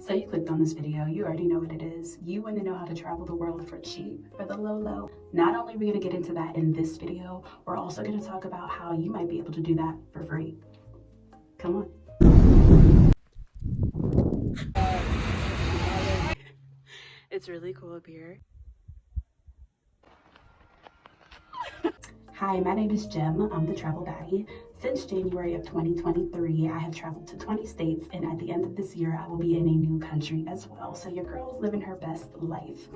So you clicked on this video, you already know what it is. You want to know how to travel the world for cheap, for the low. Not only are we going to get into that in this video, we're also going to talk about how you might be able to do that for free. Come on. It's really cool up here. Hi, my name is Jem. I'm the travel baddie. Since January of 2023, I have traveled to 20 states, and at the end of this year, I will be in a new country as well. So your girl is living her best life.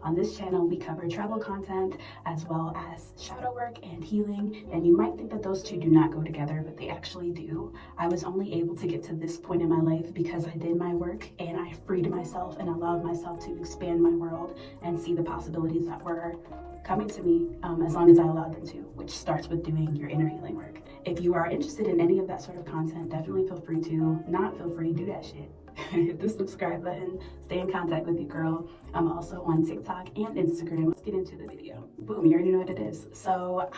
On this channel, we cover travel content as well as shadow work and healing. And you might think that those two do not go together, but they actually do. I was only able to get to this point in my life because I did my work and I freed myself and allowed myself to expand my world and see the possibilities that were coming to me as long as I allowed them to, which starts with doing your inner healing work. If you are interested in any of that sort of content, definitely feel free to. Not feel free, do that shit. Hit the subscribe button, stay in contact with your girl. I'm also on TikTok and Instagram. Let's get into the video. Boom, you already know what it is. So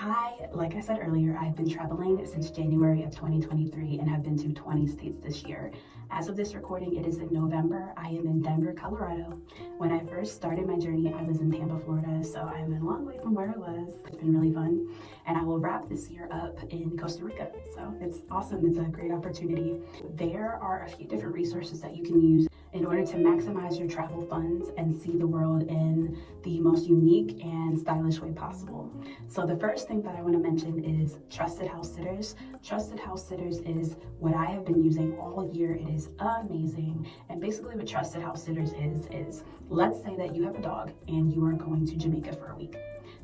like I said earlier, I've been traveling since January of 2023 and have been to 20 states this year. As of this recording, it is in November. I am in Denver, Colorado. When I first started my journey, I was in Tampa, Florida, so I'm a long way from where I was. It's been really fun. And I will wrap this year up in Costa Rica. So it's awesome. It's a great opportunity. There are a few different resources that you can use in order to maximize your travel funds and see the world in the most unique and stylish way possible. So the first thing that I want to mention is Trusted House Sitters. Trusted House Sitters is what I have been using all year. It is amazing. And basically what Trusted House Sitters is let's say that you have a dog and you are going to Jamaica for a week.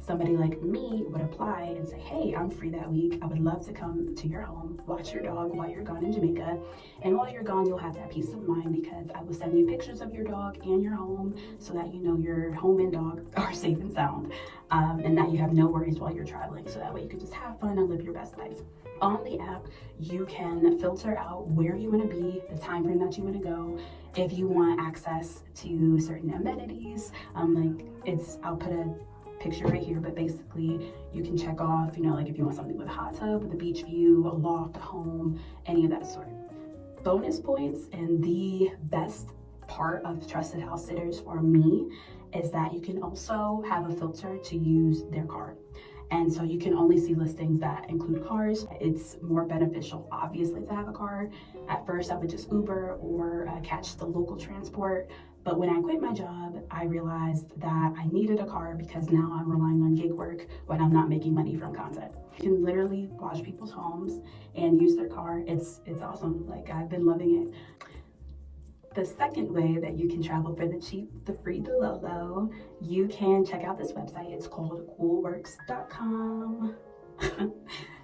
Somebody like me would apply and say, hey, I'm free that week. I would love to come to your home, watch your dog while you're gone in Jamaica. And while you're gone, you'll have that peace of mind because I will send you pictures of your dog and your home so that you know your home and dog are safe and sound, and that you have no worries while you're traveling. So that way you can just have fun and live your best life. On the app, you can filter out where you want to be, the time frame that you want to go, if you want access to certain amenities. I'll put a picture right here, but basically you can check off, like if you want something with a hot tub, with a beach view, a loft, a home, any of that sort. Bonus points, and the best part of Trusted House Sitters for me is that you can also have a filter to use their card. And so you can only see listings that include cars. It's more beneficial, obviously, to have a car. At first, I would just Uber or catch the local transport. But when I quit my job, I realized that I needed a car because now I'm relying on gig work when I'm not making money from content. You can literally watch people's homes and use their car. It's awesome. Like, I've been loving it. The second way that you can travel for the cheap, the free, the low, you can check out this website. It's called coolworks.com.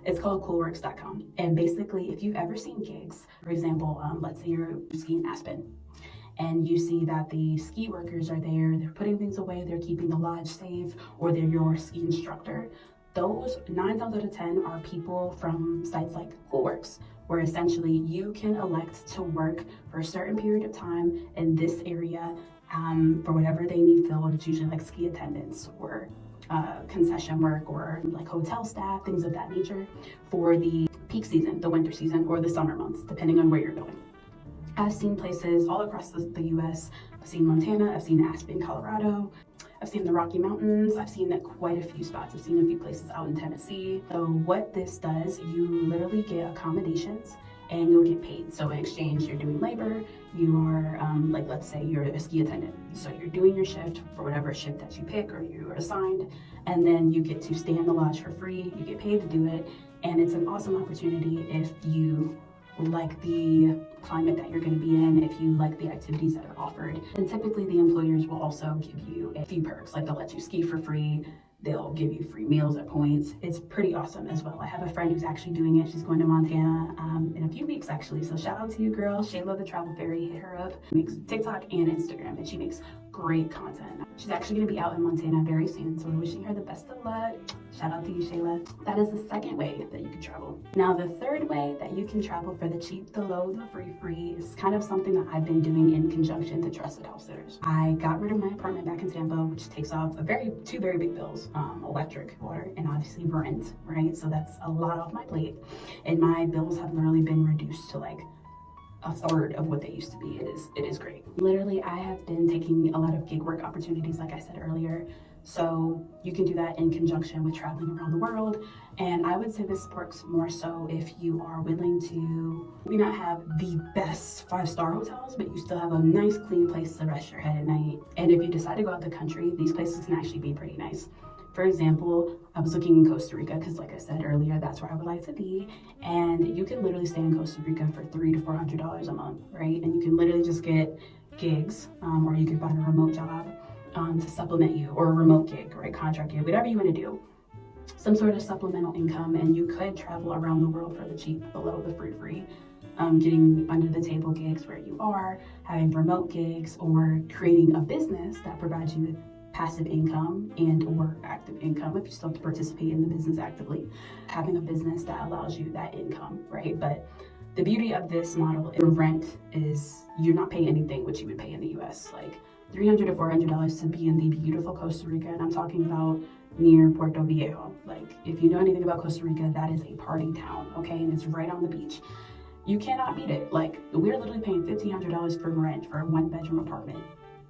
It's called coolworks.com. And basically, if you've ever seen gigs, for example, let's say you're skiing Aspen, and you see that the ski workers are there, they're putting things away, they're keeping the lodge safe, or they're your ski instructor. Those 9 times out of 10 are people from sites like Coolworks, where essentially you can elect to work for a certain period of time in this area for whatever they need filled. It's usually like ski attendants or concession work or like hotel staff, things of that nature, for the peak season, the winter season, or the summer months, depending on where you're going. I've seen places all across the US. I've seen Montana, I've seen Aspen, Colorado. I've seen the Rocky Mountains. I've seen quite a few spots. I've seen a few places out in Tennessee. So what this does, you literally get accommodations and you'll get paid. So in exchange, you're doing labor. You are, let's say you're a ski attendant. So you're doing your shift for whatever shift that you pick or you are assigned. And then you get to stay in the lodge for free. You get paid to do it. And it's an awesome opportunity if you like the climate that you're going to be in, if you like the activities that are offered. And typically the employers will also give you a few perks, like they'll let you ski for free, they'll give you free meals at points. It's pretty awesome as well. I have a friend who's actually doing it. She's going to Montana in a few weeks actually. So shout out to you, girl. Shayla the Travel Fairy, hit her up. She makes TikTok and Instagram, and she makes great content. She's actually going to be out in Montana very soon, so we're wishing her the best of luck. Shout out to you, Shayla. That is the second way that you can travel. Now, the third way that you can travel for the cheap, the low, the free is kind of something that I've been doing in conjunction to Trusted House Sitters. I got rid of my apartment back in Tampa, which takes off two very big bills, electric, water, and obviously rent, right? So that's a lot off my plate. And my bills have literally been reduced to like a third of what they used to be. It is great. Literally, I have been taking a lot of gig work opportunities, like I said earlier. So you can do that in conjunction with traveling around the world. And I would say this works more so if you are willing to maybe not have the best 5-star hotels, but you still have a nice clean place to rest your head at night. And if you decide to go out the country, these places can actually be pretty nice. For example, I was looking in Costa Rica because, like I said earlier, that's where I would like to be. And you can literally stay in Costa Rica for $300 to $400 a month, right? And you can literally just get gigs, or you could find a remote job to supplement you, or a remote gig, right? Contract gig, whatever you want to do. Some sort of supplemental income, and you could travel around the world for the cheap, below the free. Getting under the table gigs where you are, having remote gigs, or creating a business that provides you with passive income and or active income if you still have to participate in the business actively. Having a business that allows you that income, right? But the beauty of this model, the rent is you're not paying anything which you would pay in the US, like $300 to $400 to be in the beautiful Costa Rica, and I'm talking about near Puerto Viejo. Like, if you know anything about Costa Rica, that is a party town, okay? And it's right on the beach. You cannot beat it. Like, we're literally paying $1,500 for rent for a 1-bedroom apartment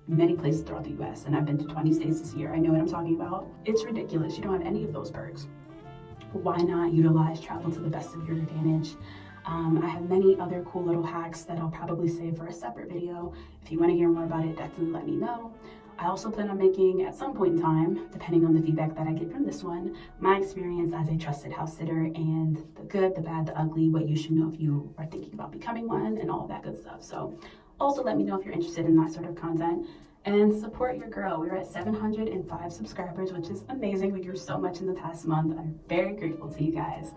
many places throughout the US, and I've been to 20 states this year. I know what I'm talking about. It's ridiculous. You don't have any of those perks. Why not utilize travel to the best of your advantage? I have many other cool little hacks that I'll probably save for a separate video. If you want to hear more about it, definitely let me know. I also plan on making, at some point in time, depending on the feedback that I get from this one, my experience as a trusted house sitter, and the good, the bad, the ugly, what you should know if you are thinking about becoming one, and all of that good stuff. So also let me know if you're interested in that sort of content, and support your girl. We're at 705 subscribers, which is amazing. We grew so much in the past month. I'm very grateful to you guys.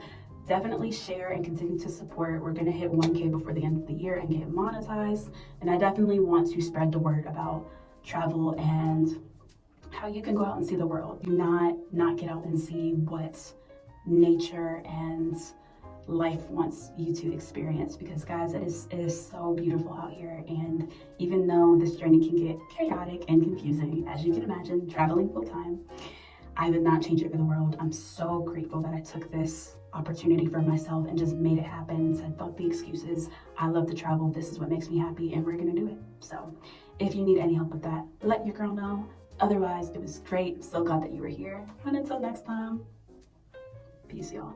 Definitely share and continue to support. We're gonna hit 1K before the end of the year and get monetized. And I definitely want to spread the word about travel and how you can go out and see the world. Do not get out and see what nature and life wants you to experience, because guys, it is so beautiful out here. And even though this journey can get chaotic and confusing, as you can imagine, traveling full time, I would not change it for the world. I'm so grateful that I took this opportunity for myself and just made it happen and said, fuck the excuses. I love to travel. This is what makes me happy, and we're gonna do it. So if you need any help with that, let your girl know. Otherwise, it was great. So glad that you were here. And until next time, peace, y'all.